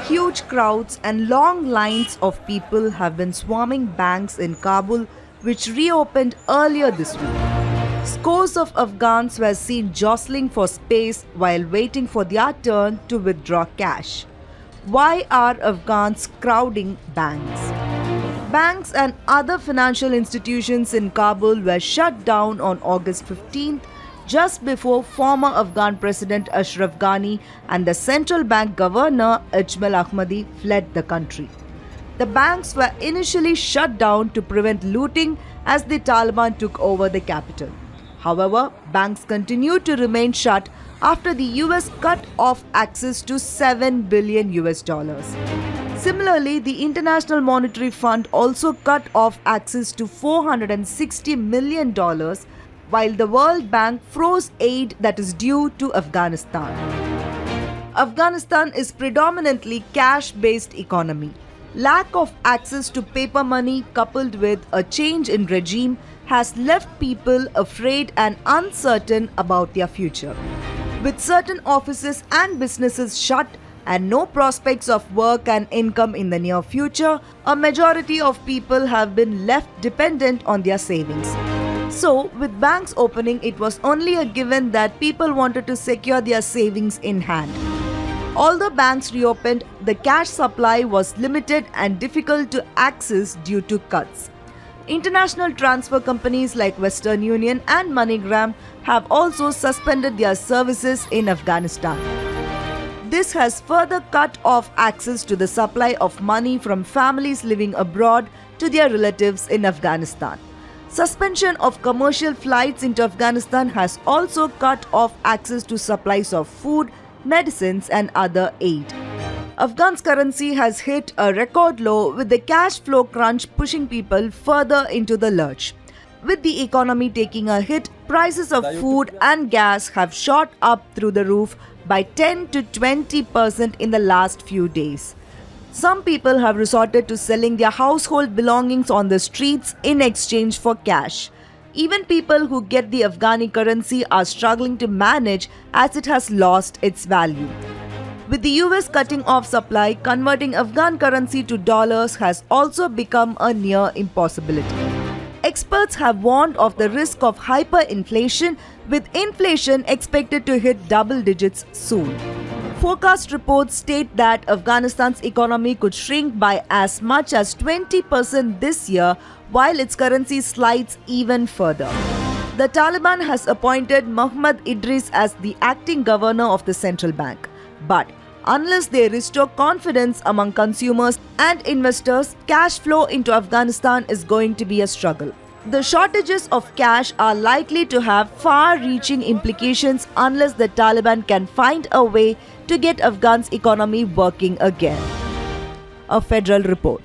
Huge crowds and long lines of people have been swarming banks in Kabul, which reopened earlier this week. Scores of Afghans were seen jostling for space while waiting for their turn to withdraw cash. Why are Afghans crowding banks? Banks and other financial institutions in Kabul were shut down on August 15th, just before former Afghan President Ashraf Ghani and the central bank governor Ajmal Ahmadi fled the country. The banks were initially shut down to prevent looting as the Taliban took over the capital. However, banks continued to remain shut after the US cut off access to $7 billion. Similarly, the International Monetary Fund also cut off access to $460 million, while the World Bank froze aid that is due to Afghanistan. Afghanistan is predominantly cash-based economy. Lack of access to paper money coupled with a change in regime has left people afraid and uncertain about their future. With certain offices and businesses shut and no prospects of work and income in the near future, a majority of people have been left dependent on their savings. So, with banks opening, it was only a given that people wanted to secure their savings in hand. Although banks reopened, the cash supply was limited and difficult to access due to cuts. International transfer companies like Western Union and MoneyGram have also suspended their services in Afghanistan. This has further cut off access to the supply of money from families living abroad to their relatives in Afghanistan. Suspension of commercial flights into Afghanistan has also cut off access to supplies of food, medicines, and other aid. Afghan's currency has hit a record low, with the cash flow crunch pushing people further into the lurch. With the economy taking a hit, prices of food and gas have shot up through the roof by 10 to 20% in the last few days. Some people have resorted to selling their household belongings on the streets in exchange for cash. Even people who get the Afghani currency are struggling to manage as it has lost its value. With the US cutting off supply, converting Afghan currency to dollars has also become a near impossibility. Experts have warned of the risk of hyperinflation, with inflation expected to hit double digits soon. Forecast reports state that Afghanistan's economy could shrink by as much as 20% this year, while its currency slides even further. The Taliban has appointed Mohammad Idris as the acting governor of the central bank. But unless they restore confidence among consumers and investors, cash flow into Afghanistan is going to be a struggle. The shortages of cash are likely to have far-reaching implications unless the Taliban can find a way to get Afghan's economy working again. A federal report.